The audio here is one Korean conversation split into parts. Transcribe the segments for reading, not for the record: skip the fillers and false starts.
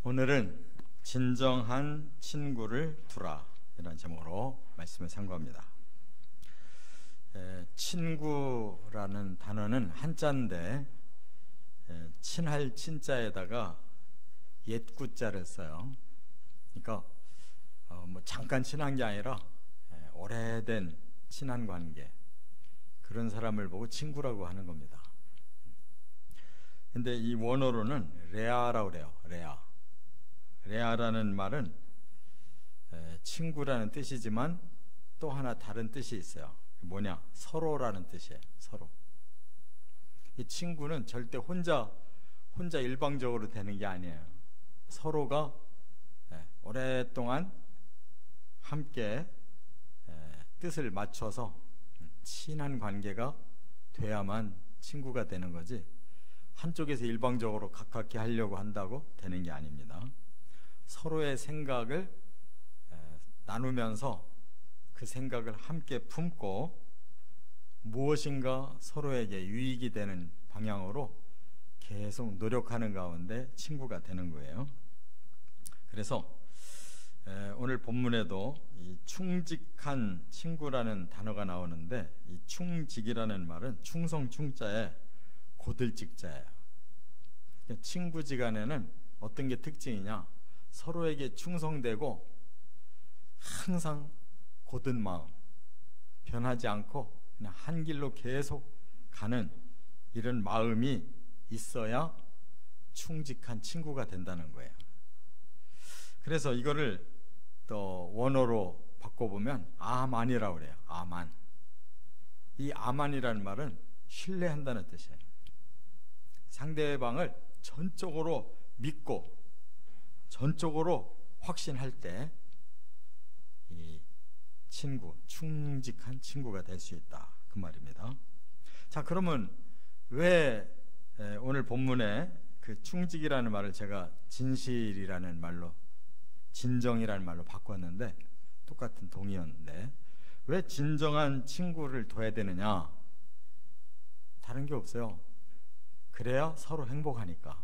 오늘은 진정한 친구를 두라 이런 제목으로 말씀을 상고합니다. 친구라는 단어는 한자인데 친할 친자에다가 옛구자를 써요. 그러니까 뭐 잠깐 친한 게 아니라 오래된 친한 관계, 그런 사람을 보고 친구라고 하는 겁니다. 근데 이 원어로는 레아라고 그래요. 레아라는 말은 친구라는 뜻이지만 또 하나 다른 뜻이 있어요. 뭐냐? 서로라는 뜻이에요. 서로. 이 친구는 절대 혼자 일방적으로 되는 게 아니에요. 서로가 오랫동안 함께 뜻을 맞춰서 친한 관계가 돼야만 친구가 되는 거지, 한쪽에서 일방적으로 가깝게 하려고 한다고 되는 게 아닙니다. 서로의 생각을 나누면서 그 생각을 함께 품고 무엇인가 서로에게 유익이 되는 방향으로 계속 노력하는 가운데 친구가 되는 거예요. 그래서 오늘 본문에도 이 충직한 친구라는 단어가 나오는데, 이 충직이라는 말은 충성 충자에 고들직자예요. 친구지간에는 어떤 게 특징이냐? 서로에게 충성되고 항상 곧은 마음, 변하지 않고 그냥 한 길로 계속 가는 이런 마음이 있어야 충직한 친구가 된다는 거예요. 그래서 이거를 또 원어로 바꿔보면 아만이라고 그래요. 아만. 이 아만이라는 말은 신뢰한다는 뜻이에요. 상대방을 전적으로 믿고 전적으로 확신할 때 이 친구, 충직한 친구가 될 수 있다, 그 말입니다. 자, 그러면 왜 오늘 본문에 그 충직이라는 말을 제가 진실이라는 말로, 진정이라는 말로 바꿨는데, 똑같은 동의어인데 왜 진정한 친구를 둬야 되느냐? 다른 게 없어요. 그래야 서로 행복하니까.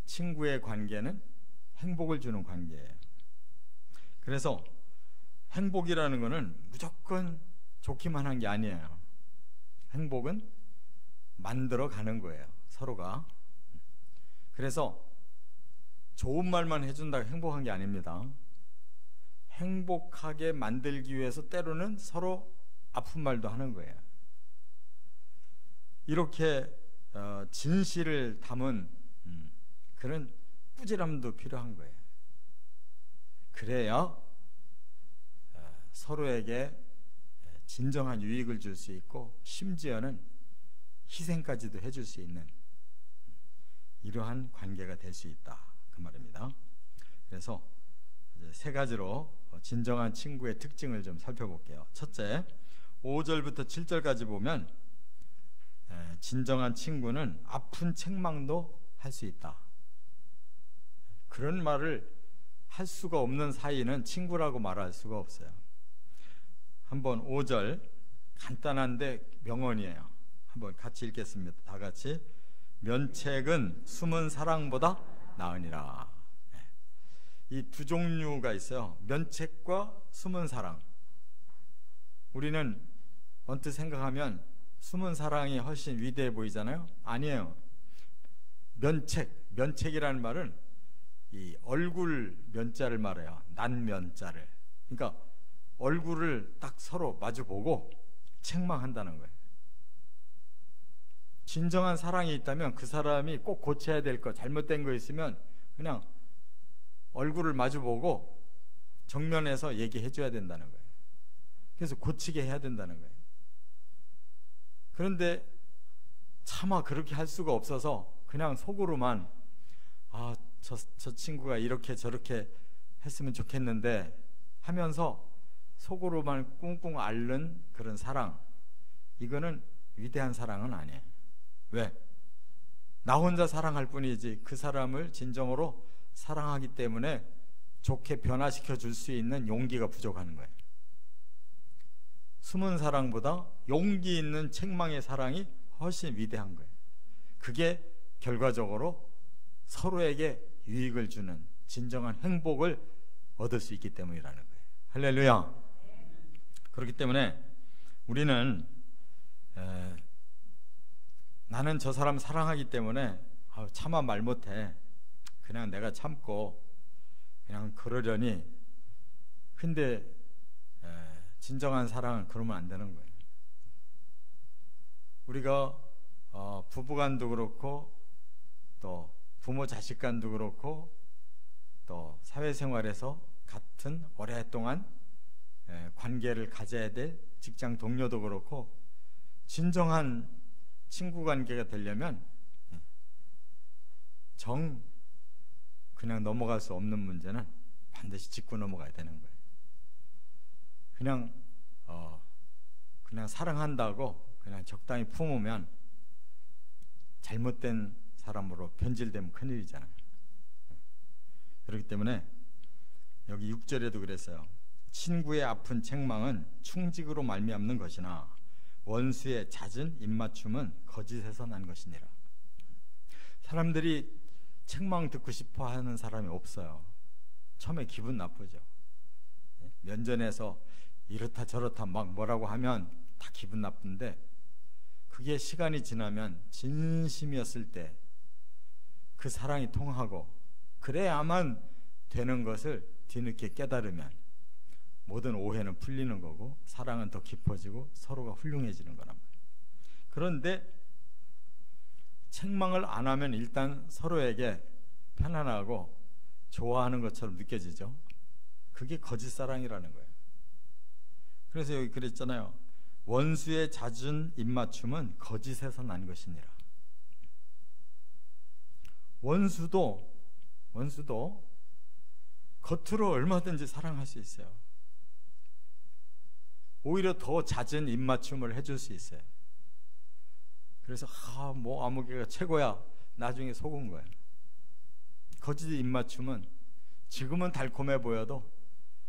친구의 관계는 행복을 주는 관계예요. 그래서 행복이라는 거는 무조건 좋기만 한 게 아니에요. 행복은 만들어 가는 거예요, 서로가. 그래서 좋은 말만 해준다고 행복한 게 아닙니다. 행복하게 만들기 위해서 때로는 서로 아픈 말도 하는 거예요. 이렇게 진실을 담은 그런 꾸지람도 필요한 거예요. 그래야 서로에게 진정한 유익을 줄 수 있고, 심지어는 희생까지도 해줄 수 있는 이러한 관계가 될 수 있다, 그 말입니다. 그래서 이제 세 가지로 진정한 친구의 특징을 좀 살펴볼게요. 첫째, 5절부터 7절까지 보면 진정한 친구는 아픈 책망도 할 수 있다. 그런 말을 할 수가 없는 사이는 친구라고 말할 수가 없어요. 한번 5절 간단한데 명언이에요. 한번 같이 읽겠습니다. 다 같이. 면책은 숨은 사랑보다 나으니라. 이 두 종류가 있어요. 면책과 숨은 사랑. 우리는 언뜻 생각하면 숨은 사랑이 훨씬 위대해 보이잖아요. 아니에요. 면책이라는 말은 이 얼굴 면자를 말해요. 난면자를. 그러니까 얼굴을 딱 서로 마주보고 책망한다는 거예요. 진정한 사랑이 있다면 그 사람이 꼭 고쳐야 될 거, 잘못된 거 있으면 그냥 얼굴을 마주보고 정면에서 얘기해 줘야 된다는 거예요. 그래서 고치게 해야 된다는 거예요. 그런데 차마 그렇게 할 수가 없어서 그냥 속으로만 저 친구가 이렇게 저렇게 했으면 좋겠는데 하면서 속으로만 꿍꿍 앓는 그런 사랑, 이거는 위대한 사랑은 아니에요. 왜? 나 혼자 사랑할 뿐이지 그 사람을 진정으로 사랑하기 때문에 좋게 변화시켜 줄 수 있는 용기가 부족하는 거예요. 숨은 사랑보다 용기 있는 책망의 사랑이 훨씬 위대한 거예요. 그게 결과적으로 서로에게 유익을 주는 진정한 행복을 얻을 수 있기 때문이라는 거예요. 할렐루야. 그렇기 때문에 우리는 나는 저 사람 사랑하기 때문에 차마 말 못해, 그냥 내가 참고 그냥 그러려니, 근데 진정한 사랑은 그러면 안 되는 거예요. 우리가 부부간도 그렇고 또 부모 자식 간도 그렇고 또 사회생활에서 같은 오랫동안 관계를 가져야 될 직장 동료도 그렇고, 진정한 친구 관계가 되려면 그냥 넘어갈 수 없는 문제는 반드시 짚고 넘어가야 되는 거예요. 그냥 사랑한다고 그냥 적당히 품으면 잘못된 사람으로 변질되면 큰일이잖아요. 그렇기 때문에 여기 6절에도 그랬어요. 친구의 아픈 책망은 충직으로 말미암는 것이나 원수의 잦은 입맞춤은 거짓에서 난 것이니라. 사람들이 책망 듣고 싶어 하는 사람이 없어요. 처음에 기분 나쁘죠. 면전에서 이렇다 저렇다 막 뭐라고 하면 다 기분 나쁜데, 그게 시간이 지나면 진심이었을 때 그 사랑이 통하고 그래야만 되는 것을 뒤늦게 깨달으면 모든 오해는 풀리는 거고 사랑은 더 깊어지고 서로가 훌륭해지는 거란 말이에요. 그런데 책망을 안 하면 일단 서로에게 편안하고 좋아하는 것처럼 느껴지죠. 그게 거짓 사랑이라는 거예요. 그래서 여기 그랬잖아요. 원수의 잦은 입맞춤은 거짓에서 난 것이니라. 원수도 겉으로 얼마든지 사랑할 수 있어요. 오히려 더 잦은 입맞춤을 해줄 수 있어요. 그래서 아무개가 최고야, 나중에 속은 거예요. 거짓 입맞춤은 지금은 달콤해 보여도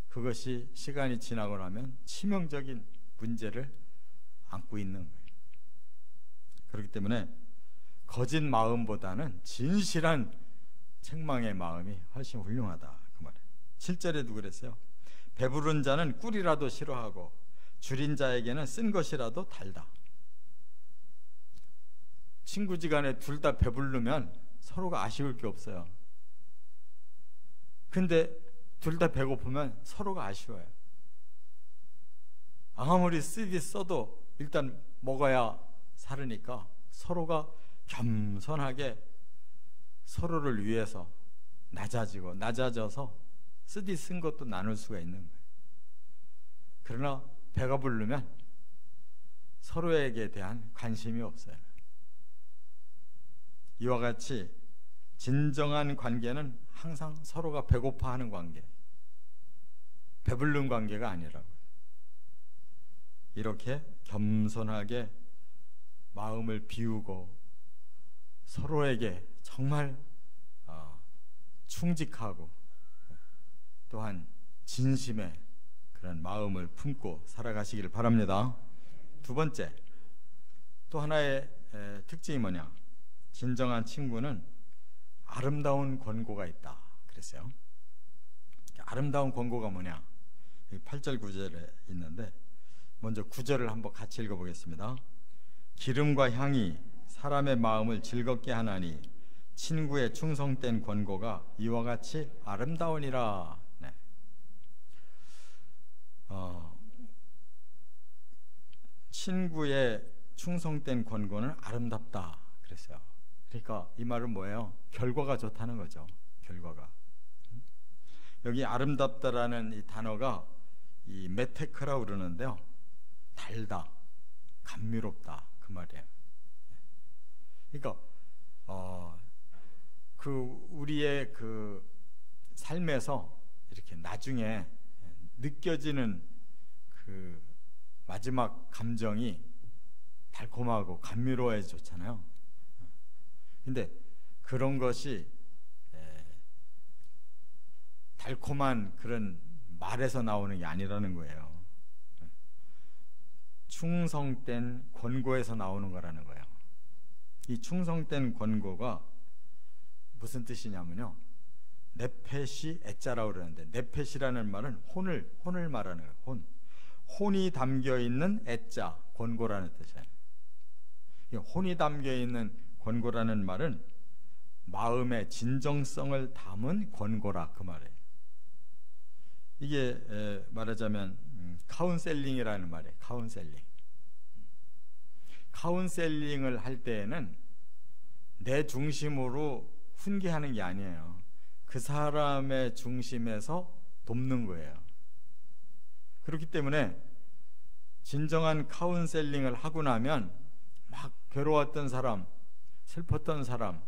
그것이 시간이 지나고 나면 치명적인 문제를 안고 있는 거예요. 그렇기 때문에 거짓 마음보다는 진실한 책망의 마음이 훨씬 훌륭하다, 그 말이에요. 7절에도 그랬어요. 배부른 자는 꿀이라도 싫어하고 줄인 자에게는 쓴 것이라도 달다. 친구지간에 둘 다 배부르면 서로가 아쉬울 게 없어요. 근데 둘 다 배고프면 서로가 아쉬워요. 아무리 쓰디 써도 일단 먹어야 살으니까 서로가 겸손하게 서로를 위해서 낮아져서 쓰디 쓴 것도 나눌 수가 있는 거예요. 그러나 배가 부르면 서로에게 대한 관심이 없어요. 이와 같이 진정한 관계는 항상 서로가 배고파하는 관계, 배부른 관계가 아니라고요. 이렇게 겸손하게 마음을 비우고 서로에게 정말 충직하고 또한 진심의 그런 마음을 품고 살아가시기를 바랍니다. 두 번째, 또 하나의 특징이 뭐냐? 진정한 친구는 아름다운 권고가 있다 그랬어요. 아름다운 권고가 뭐냐? 8절 9절에 있는데, 먼저 9절을 한번 같이 읽어보겠습니다. 기름과 향이 사람의 마음을 즐겁게 하나니 친구의 충성된 권고가 이와 같이 아름다우니라. 네. 친구의 충성된 권고는 아름답다 그랬어요. 그러니까 이 말은 뭐예요? 결과가 좋다는 거죠. 결과가. 여기 아름답다라는 이 단어가 이 메테크라고 그러는데요, 달다, 감미롭다 그 말이에요. 그러니까 우리의 그 삶에서 이렇게 나중에 느껴지는 그 마지막 감정이 달콤하고 감미로워야 좋잖아요. 근데 그런 것이 달콤한 그런 말에서 나오는 게 아니라는 거예요. 충성된 권고에서 나오는 거라는 거예요. 이 충성된 권고가 무슨 뜻이냐면요, 네펫이 애자라고 그러는데, 네펫이라는 말은 혼을 말하는 거예요. 혼이 담겨 있는 애자, 권고라는 뜻이에요. 혼이 담겨 있는 권고라는 말은 마음의 진정성을 담은 권고라, 그 말이에요. 이게 말하자면 카운셀링이라는 말이에요. 카운셀링을 할 때에는 내 중심으로 훈계하는 게 아니에요. 그 사람의 중심에서 돕는 거예요. 그렇기 때문에 진정한 카운셀링을 하고 나면 막 괴로웠던 사람, 슬펐던 사람,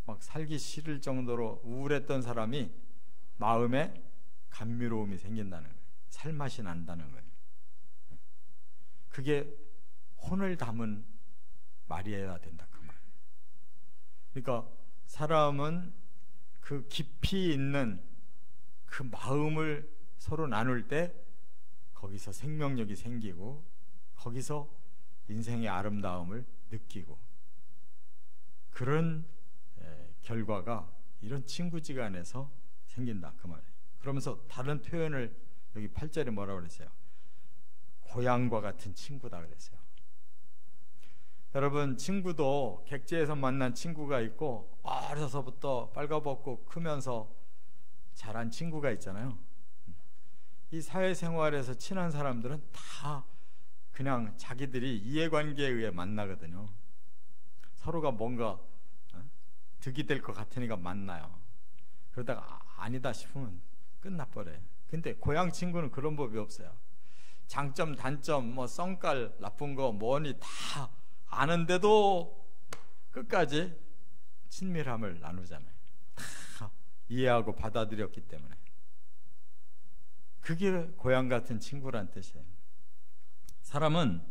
막 살기 싫을 정도로 우울했던 사람이 마음에 감미로움이 생긴다는 거예요. 살맛이 난다는 거예요. 그게 혼을 담은 말이어야 된다, 그 말. 그러니까 사람은 그 깊이 있는 그 마음을 서로 나눌 때 거기서 생명력이 생기고 거기서 인생의 아름다움을 느끼고, 그런 결과가 이런 친구지간에서 생긴다, 그 말이에요. 그러면서 다른 표현을 여기 8절에 뭐라고 그랬어요? 고향과 같은 친구다 그랬어요. 여러분, 친구도 객지에서 만난 친구가 있고 어려서부터 빨가벗고 크면서 자란 친구가 있잖아요. 이 사회생활에서 친한 사람들은 다 그냥 자기들이 이해관계에 의해 만나거든요. 서로가 뭔가 득이 될 것 같으니까 만나요. 그러다가 아니다 싶으면 끝나버려요. 근데 고향 친구는 그런 법이 없어요. 장점, 단점, 뭐 썽깔, 나쁜 거 뭐니 다 아는데도 끝까지 친밀함을 나누잖아요. 다 이해하고 받아들였기 때문에. 그게 고향 같은 친구란 뜻이에요. 사람은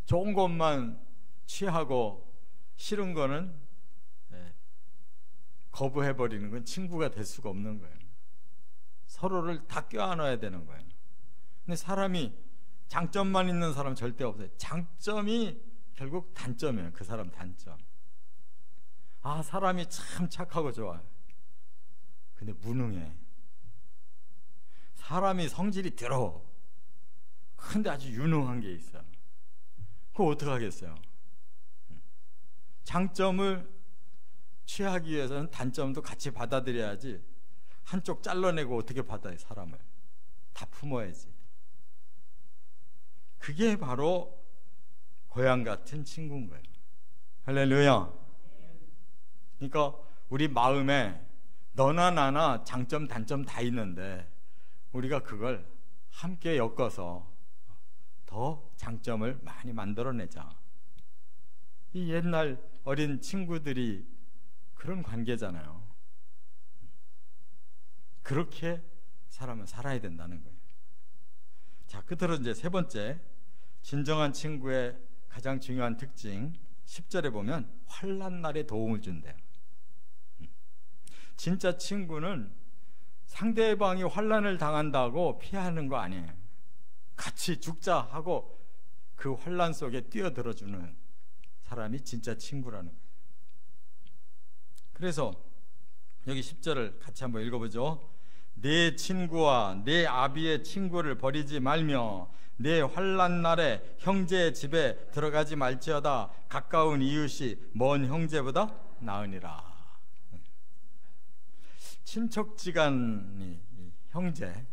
좋은 것만 취하고 싫은 거는 거부해버리는 건 친구가 될 수가 없는 거예요. 서로를 다 껴안아야 되는 거예요. 근데 사람이 장점만 있는 사람 절대 없어요. 장점이 결국 단점이에요. 그 사람 단점. 아, 사람이 참 착하고 좋아요. 근데 무능해. 사람이 성질이 더러워. 근데 아주 유능한 게 있어요. 그거 어떡하겠어요? 장점을 취하기 위해서는 단점도 같이 받아들여야지, 한쪽 잘라내고 어떻게 받아요? 사람을 다 품어야지. 그게 바로 고향 같은 친구인 거예요. 할렐루야. 그러니까 우리 마음에 너나 나나 장점 단점 다 있는데 우리가 그걸 함께 엮어서 더 장점을 많이 만들어내자. 이 옛날 어린 친구들이 그런 관계잖아요. 그렇게 사람은 살아야 된다는 거예요. 자, 끝으로 이제 세 번째, 진정한 친구의 가장 중요한 특징, 10절에 보면 환난 날에 도움을 준대요. 진짜 친구는 상대방이 환난을 당한다고 피하는 거 아니에요. 같이 죽자 하고 그 환난 속에 뛰어들어주는 사람이 진짜 친구라는 거예요. 그래서 여기 10절을 같이 한번 읽어보죠. 내 친구와 내 아비의 친구를 버리지 말며 내 환난 날에 형제의 집에 들어가지 말지어다. 가까운 이웃이 먼 형제보다 나으니라. 친척지간이 형제,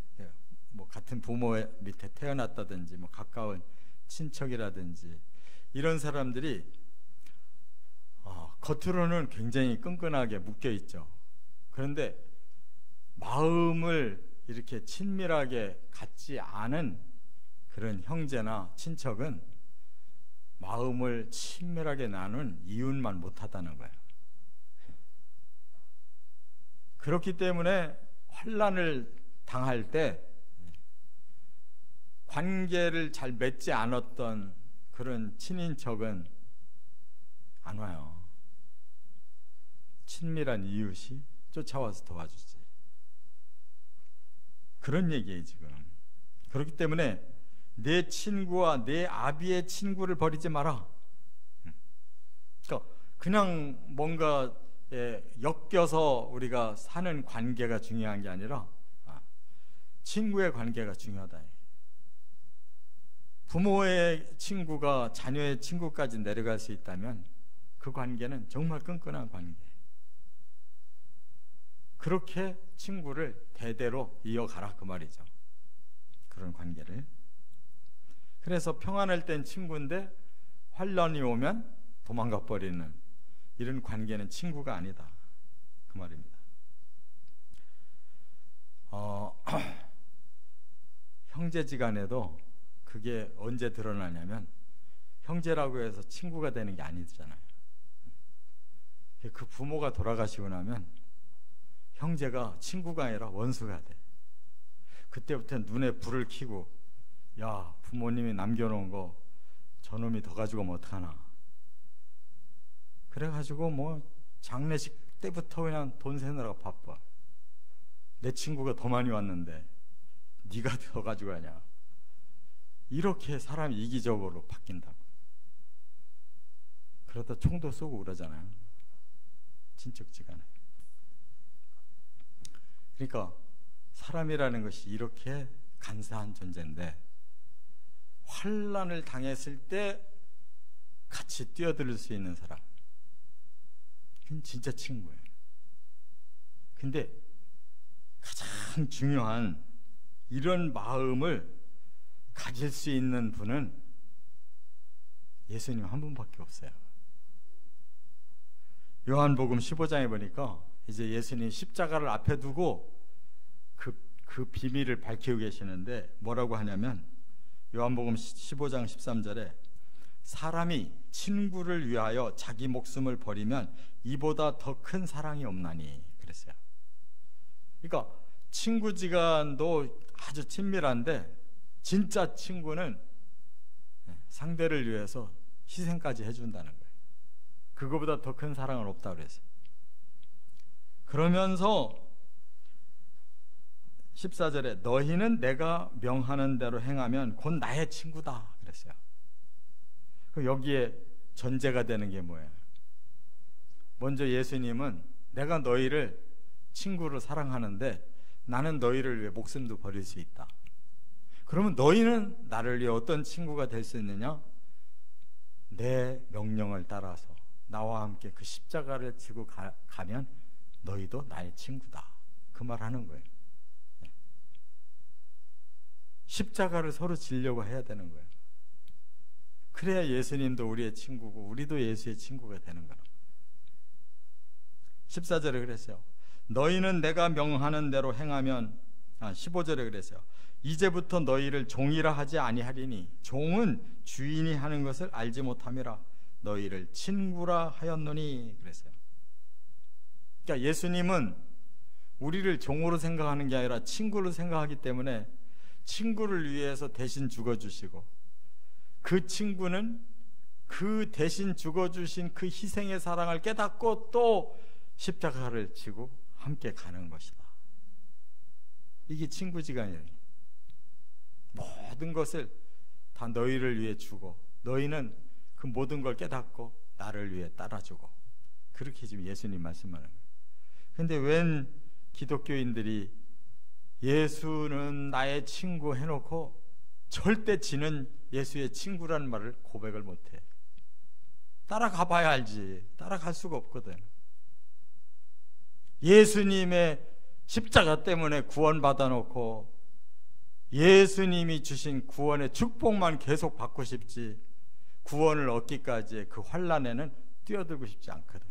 뭐 같은 부모 밑에 태어났다든지 뭐 가까운 친척이라든지 이런 사람들이 겉으로는 굉장히 끈끈하게 묶여 있죠. 그런데 마음을 이렇게 친밀하게 갖지 않은 그런 형제나 친척은 마음을 친밀하게 나눈 이웃만 못하다는 거예요. 그렇기 때문에 환난을 당할 때 관계를 잘 맺지 않았던 그런 친인척은 안 와요. 친밀한 이웃이 쫓아와서 도와주지. 그런 얘기예요 지금. 그렇기 때문에 내 친구와 내 아비의 친구를 버리지 마라. 그러니까 그냥 뭔가 엮여서 우리가 사는 관계가 중요한 게 아니라 친구의 관계가 중요하다. 부모의 친구가 자녀의 친구까지 내려갈 수 있다면 그 관계는 정말 끈끈한 관계. 그렇게 친구를 대대로 이어가라 그 말이죠. 그런 관계를. 그래서 평안할 땐 친구인데 환란이 오면 도망가 버리는 이런 관계는 친구가 아니다 그 말입니다. 형제지간에도 그게 언제 드러나냐면 형제라고 해서 친구가 되는 게 아니잖아요. 그 부모가 돌아가시고 나면 형제가 친구가 아니라 원수가 돼. 그때부터 눈에 불을 켜고 야, 부모님이 남겨놓은 거 저놈이 더 가지고 어떡하나. 그래가지고 뭐 장례식 때부터 그냥 돈 세느라고 바빠. 내 친구가 더 많이 왔는데 네가 더 가지고 가냐. 이렇게 사람이 이기적으로 바뀐다고. 그러다 총도 쏘고 그러잖아요. 친척지간에. 그러니까 사람이라는 것이 이렇게 간사한 존재인데 환난을 당했을 때 같이 뛰어들 수 있는 사람, 그건 진짜 친구예요. 근데 가장 중요한 이런 마음을 가질 수 있는 분은 예수님 한 분밖에 없어요. 요한복음 15장에 보니까 이제 예수님 십자가를 앞에 두고 그 비밀을 밝히고 계시는데 뭐라고 하냐면 요한복음 15장 13절에 사람이 친구를 위하여 자기 목숨을 버리면 이보다 더 큰 사랑이 없나니 그랬어요. 그러니까 친구지간도 아주 친밀한데 진짜 친구는 상대를 위해서 희생까지 해준다는 거예요. 그거보다 더 큰 사랑은 없다고 그랬어요. 그러면서 14절에 너희는 내가 명하는 대로 행하면 곧 나의 친구다 그랬어요. 여기에 전제가 되는 게 뭐예요? 먼저 예수님은 내가 너희를 친구로 사랑하는데 나는 너희를 위해 목숨도 버릴 수 있다. 그러면 너희는 나를 위해 어떤 친구가 될 수 있느냐? 내 명령을 따라서 나와 함께 그 십자가를 지고 가면 너희도 나의 친구다. 그 말 하는 거예요. 십자가를 서로 지려고 해야 되는 거예요. 그래야 예수님도 우리의 친구고 우리도 예수의 친구가 되는 거예요. 14절에 그랬어요. 너희는 내가 명하는 대로 행하면 15절에 그랬어요. 이제부터 너희를 종이라 하지 아니하리니 종은 주인이 하는 것을 알지 못함이라 너희를 친구라 하였노니 그랬어요. 그러니까 예수님은 우리를 종으로 생각하는 게 아니라 친구로 생각하기 때문에 친구를 위해서 대신 죽어주시고 그 친구는 그 대신 죽어주신 그 희생의 사랑을 깨닫고 또 십자가를 지고 함께 가는 것이다. 이게 친구지간이에요. 모든 것을 다 너희를 위해 주고 너희는 그 모든 걸 깨닫고 나를 위해 따라주고 그렇게 지금 예수님 말씀하는 거예요. 근데 웬 기독교인들이 예수는 나의 친구 해놓고 절대 지는 예수의 친구라는 말을 고백을 못해. 따라가 봐야 알지. 따라갈 수가 없거든. 예수님의 십자가 때문에 구원받아 놓고 예수님이 주신 구원의 축복만 계속 받고 싶지 구원을 얻기까지의 그 환난에는 뛰어들고 싶지 않거든.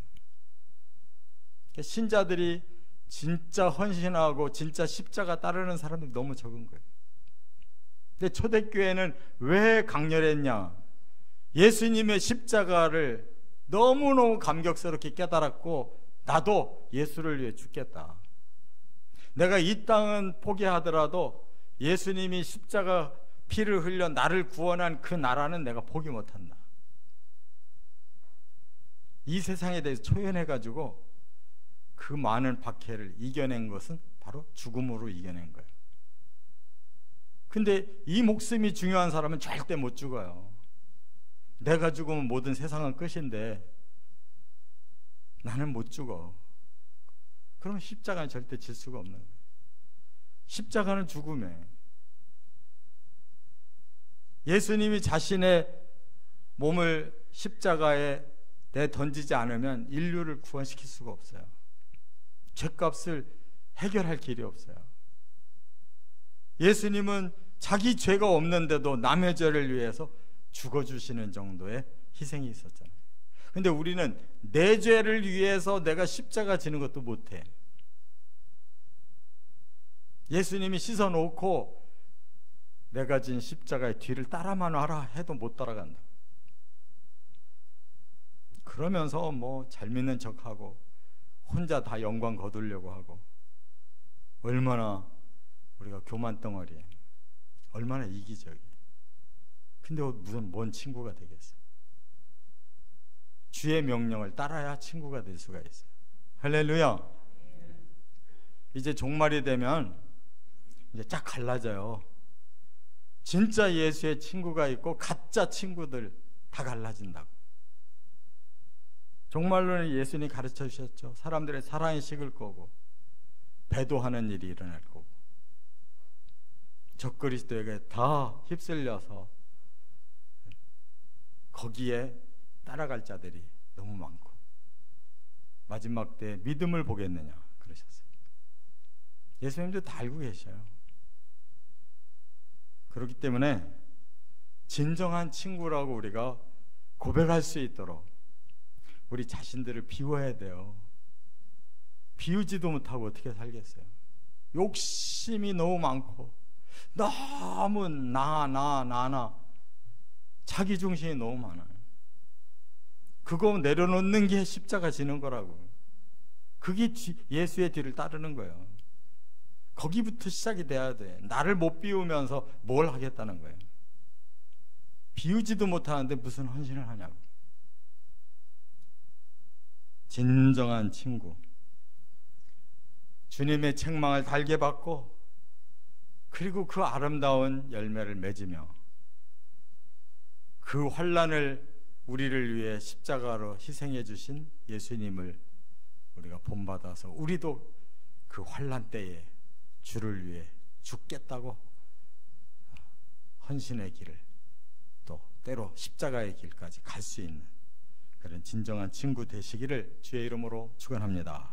신자들이 진짜 헌신하고 진짜 십자가 따르는 사람들이 너무 적은 거예요. 근데 초대교회는 왜 강렬했냐? 예수님의 십자가를 너무너무 감격스럽게 깨달았고 나도 예수를 위해 죽겠다. 내가 이 땅은 포기하더라도 예수님이 십자가 피를 흘려 나를 구원한 그 나라는 내가 포기 못한다. 이 세상에 대해서 초연해가지고 그 많은 박해를 이겨낸 것은 바로 죽음으로 이겨낸 거예요. 근데 이 목숨이 중요한 사람은 절대 못 죽어요. 내가 죽으면 모든 세상은 끝인데 나는 못 죽어. 그러면 십자가는 절대 질 수가 없는 거예요. 십자가는 죽음에, 예수님이 자신의 몸을 십자가에 내던지지 않으면 인류를 구원시킬 수가 없어요. 죄값을 해결할 길이 없어요. 예수님은 자기 죄가 없는데도 남의 죄를 위해서 죽어주시는 정도의 희생이 있었잖아요. 근데 우리는 내 죄를 위해서 내가 십자가 지는 것도 못해. 예수님이 씻어놓고 내가 진 십자가의 뒤를 따라만 와라 해도 못 따라간다. 그러면서 뭐 잘 믿는 척하고 혼자 다 영광 거두려고 하고, 얼마나 우리가 교만 덩어리에, 얼마나 이기적이. 근데 무슨 뭔 친구가 되겠어. 주의 명령을 따라야 친구가 될 수가 있어요. 할렐루야. 이제 종말이 되면 이제 쫙 갈라져요. 진짜 예수의 친구가 있고 가짜 친구들 다 갈라진다고. 종말로는 예수님이 가르쳐 주셨죠. 사람들의 사랑이 식을 거고 배도하는 일이 일어날 거고, 적그리스도에게 다 휩쓸려서 거기에 따라갈 자들이 너무 많고, 마지막 때 믿음을 보겠느냐 그러셨어요. 예수님도 다 알고 계셔요. 그렇기 때문에 진정한 친구라고 우리가 고백할 수 있도록 우리 자신들을 비워야 돼요. 비우지도 못하고 어떻게 살겠어요? 욕심이 너무 많고 너무 나 자기 중심이 너무 많아요. 그거 내려놓는 게 십자가 지는 거라고. 그게 예수의 뒤를 따르는 거예요. 거기부터 시작이 돼야 돼. 나를 못 비우면서 뭘 하겠다는 거예요. 비우지도 못하는데 무슨 헌신을 하냐고. 진정한 친구, 주님의 책망을 달게 받고 그리고 그 아름다운 열매를 맺으며 그 환난을 우리를 위해 십자가로 희생해 주신 예수님을 우리가 본받아서 우리도 그 환난 때에 주를 위해 죽겠다고 헌신의 길을, 또 때로 십자가의 길까지 갈 수 있는 그런 진정한 친구 되시기를 주의 이름으로 축원합니다.